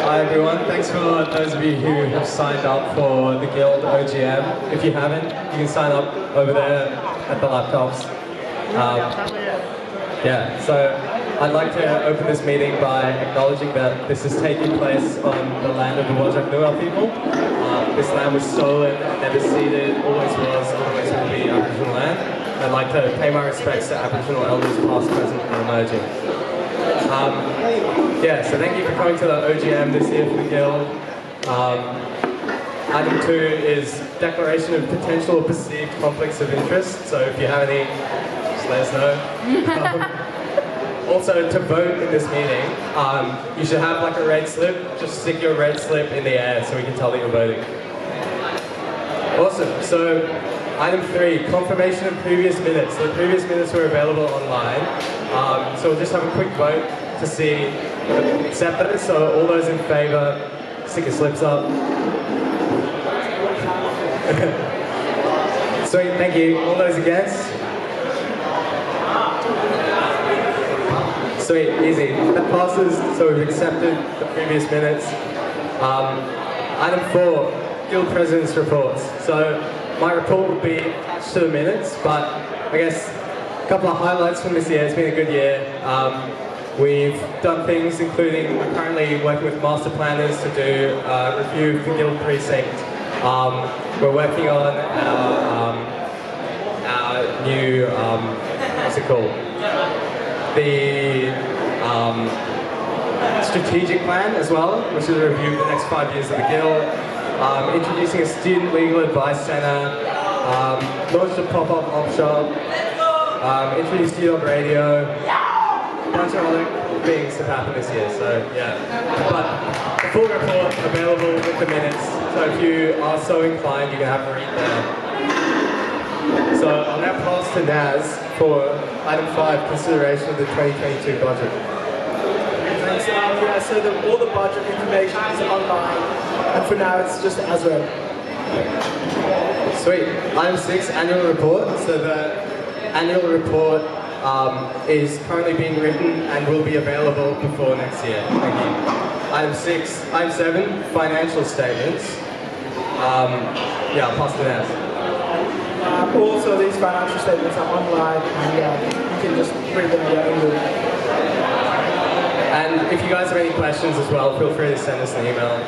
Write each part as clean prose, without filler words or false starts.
Hi everyone, thanks for those of you who have signed up for the Guild OGM. If you haven't, you can sign up over there at the laptops. So I'd like to open this meeting by acknowledging that this is taking place on the land of the Whadjuk Noongar people. This land was stolen, never ceded, always was, always will be Aboriginal land. I'd like to pay my respects to Aboriginal elders past, present and emerging. So thank you for coming to the OGM this year for the Guild. Item 2 is declaration of potential or perceived conflicts of interest. So if you have any, just let us know. Also, to vote in this meeting, you should have like a red slip. Just stick your red slip in the air so we can tell that you're voting. Awesome. So item 3, confirmation of previous minutes. So the previous minutes were available online. So we'll just have a quick vote to see if we can accept those. So all those in favour, stick your slips up. Sweet, thank you. All those against? Sweet, easy. That passes, so we've accepted the previous minutes. Item 4, Guild President's reports. So my report will be attached to the minutes, but I guess a couple of highlights from this year. It's been a good year. We've done things including we're currently working with master planners to do a review of the Guild precinct. We're working on our new, what's it called? The strategic plan as well, which is a review of the next 5 years of the Guild. Introducing a student legal advice centre, launched a pop-up op shop, introduced UDOG radio, a bunch of other things have happened this year, so yeah. But the full report available with the minutes, so if you are so inclined, you can have a read there. So I'll now pass to Naz for item 5, consideration of the 2022 budget. Thanks. So all the budget information is online, and for now it's just as a... Sweet. Item 6, annual report. So the annual report is currently being written and will be available before next year. Thank you. Item 7, financial statements. I'll pass to Naz. Also, these financial statements are online, and you can just read them at your own room. And if you guys have any questions as well, feel free to send us an email.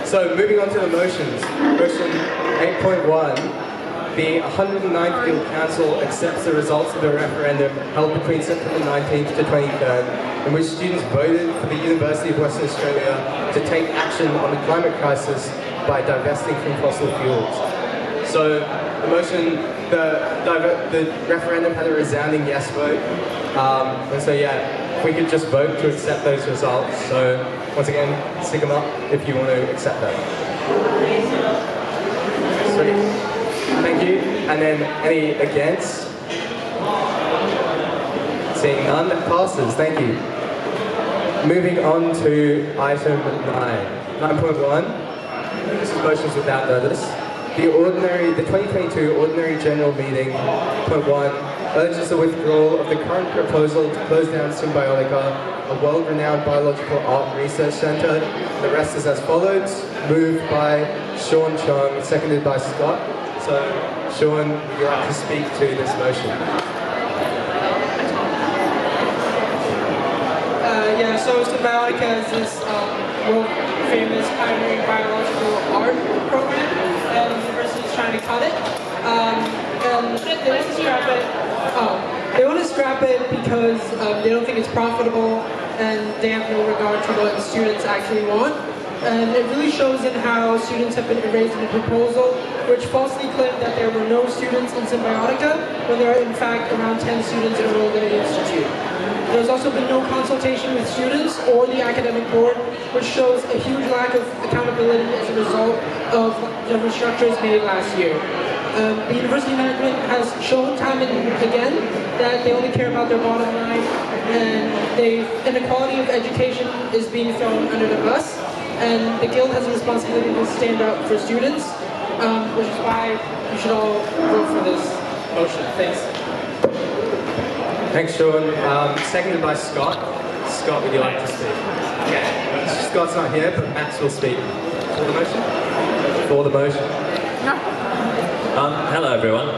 So moving on to the motions. Motion 8.1. The 109th Guild Council accepts the results of the referendum held between September 19th to 23rd, in which students voted for the University of Western Australia to take action on the climate crisis by divesting from fossil fuels. So the motion, the referendum had a resounding yes vote, and so if we could just vote to accept those results. So once again, stick them up if you want to accept that. Sweet. Thank you. And then any against? Seeing none, that passes. Thank you. Moving on to item 9.1. This is motions without notice. The 2022 Ordinary General Meeting, point 1, urges the withdrawal of the current proposal to close down Symbiotica, a world-renowned biological art research centre. The rest is as follows. Moved by Sean Chung, seconded by Scott. So, Sean, would you like to speak to this motion? So Symbiotica is this world-famous pioneering biological art program, and the university is trying to cut it. And they want to scrap it. They want to scrap it because they don't think it's profitable, and they have no regard to what students actually want. And it really shows in how students have been erased in the proposal, which falsely claimed that there were no students in Symbiotica, when there are in fact around 10 students enrolled in the institute. There's also been no consultation with students or the academic board, which shows a huge lack of accountability as a result of the restructures made last year. The university management has shown time and again that they only care about their bottom line, and inequality of education is being thrown under the bus. And the Guild has a responsibility to stand up for students, which is why you should all vote for this motion. Thanks. Thanks, Sean. Seconded by Scott. Scott, would you like to speak? Yeah. Scott's not here, but Max will speak for the motion. For the motion. Hello everyone.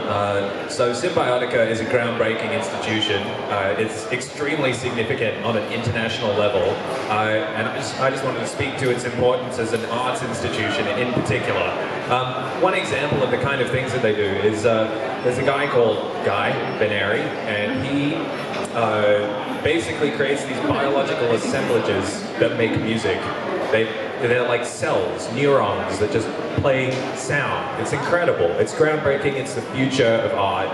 So Symbiotica is a groundbreaking institution. It's extremely significant on an international level, and I just wanted to speak to its importance as an arts institution in particular. One example of the kind of things that they do is there's a guy called Guy Benary, and he basically creates these biological assemblages that make music. They're like cells, neurons that just play sound. It's incredible. It's groundbreaking. It's the future of art.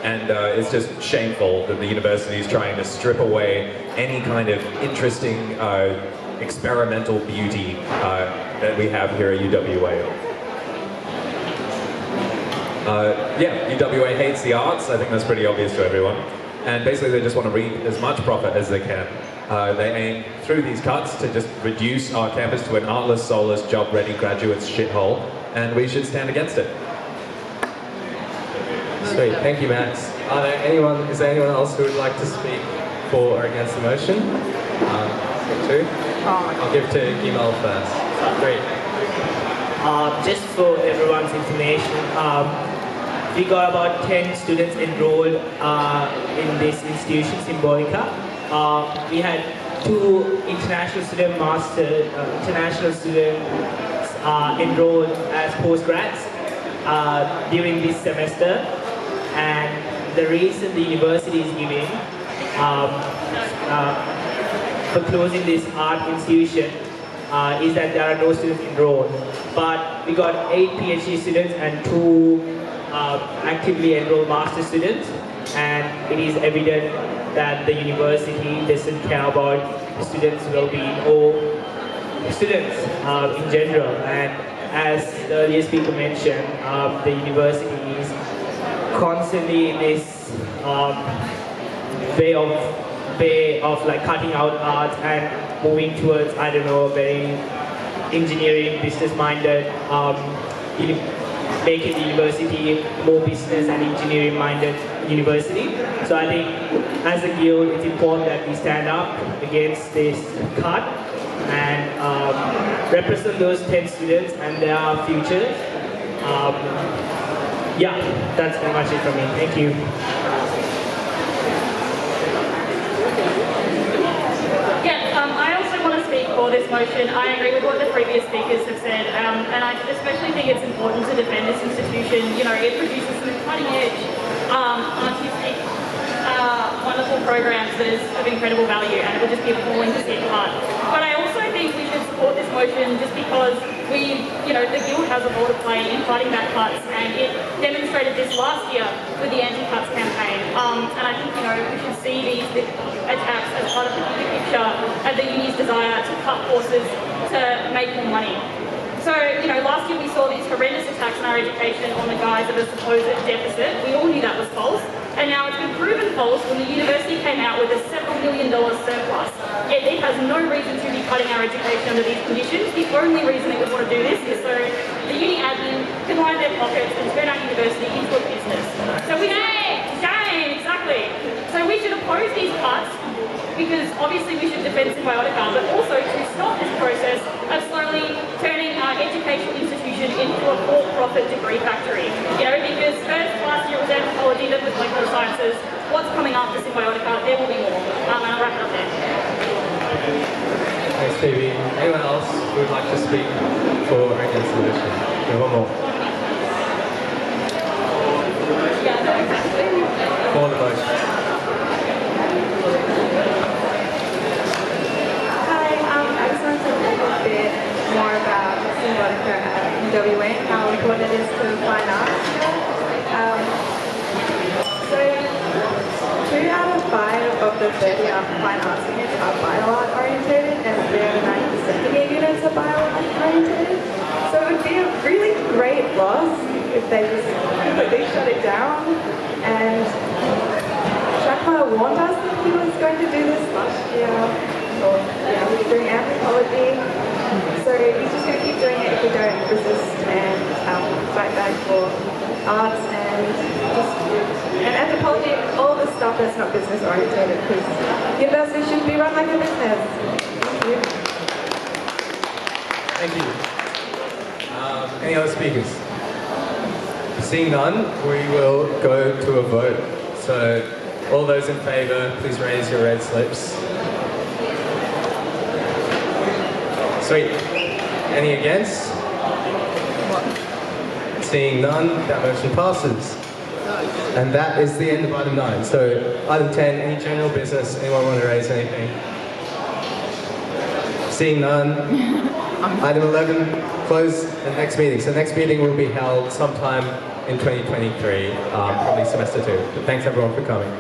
And it's just shameful that the university is trying to strip away any kind of interesting experimental beauty that we have here at UWA. UWA hates the arts. I think that's pretty obvious to everyone. And basically they just want to reap as much profit as they can. They aim through these cuts to just reduce our campus to an artless, soulless, job-ready graduates shithole, and we should stand against it. Sweet, thank you, Max. Is there anyone else who would like to speak for or against the motion? Two? I'll give to Gimal first. Great. Just for everyone's information, we got about 10 students enrolled in this institution, Symbolica. We had 2 international students enrolled as postgrads during this semester, and the reason the university is giving for closing this art institution is that there are no students enrolled. But we got 8 PhD students and 2 actively enrolled master students, and it is evident that the university doesn't care about students' well-being or students in general. And as the earlier speaker mentioned, the university is constantly in this way of like cutting out art and moving towards, I don't know, very engineering, business-minded, making the university more business and engineering-minded university. So I think as a guild, it's important that we stand up against this cut and represent those 10 students and their futures. That's pretty much it from me. Thank you. I also want to speak for this motion. I agree with what the previous speakers have said, and I especially think it's important to defend this institution. You know, it produces some cutting-edge, artistic, wonderful programs that is of incredible value, and it would just be appalling to see it cut. But I also think we should support this motion just because the guild has a role to play in fighting back cuts, and it demonstrated this last year with the anti-cuts campaign. And I think, we should see these attacks as part of the bigger picture of the uni's desire to cut courses to make more money. So, last year we saw these horrendous attacks on our education on the guise of a supposed deficit. We all knew that was false. And now it's been proven false when the university came out with a several $1 million surplus. It has no reason to be cutting our education under these conditions. The only reason it would want to do this is so the uni admin can line their pockets and turn our university into a business. So shame, exactly. So we should oppose these cuts because obviously we should defend Symbiotica, but also to stop this process of slowly turning our educational institution into a for-profit degree factory. Because first last year was anthropology, then was molecular sciences. What's coming after Symbiotica? There will be more. And I'll wrap it up there. Thanks, Phoebe. Anyone else who would like to speak for or against the motion? We have one more. For the motion. I just wanted to talk a bit more about Symbiotica at UWA and how important it is to fine arts. So 2 out of 5 of the 30 fine arts units are bio-art orientated, and the other 90% of the units are bio-art orientated. So it would be a really great loss if they just completely shut it down. And Shakma warned us that he was going to do this last year. We were doing anthropology, so he's just going to keep doing it if we don't resist and fight back for arts and anthropology, all the stuff that's not business orientated, because university should be run like a business. Thank you. Thank you. Any other speakers? Seeing none, we will go to a vote. So, all those in favour, please raise your red slips. Sweet. Any against? Seeing none, that motion passes. And that is the end of item 9. So, item 10, any general business? Anyone want to raise anything? Seeing none. Item 11, close the next meeting. So, the next meeting will be held sometime in 2023, probably semester 2. But thanks everyone for coming.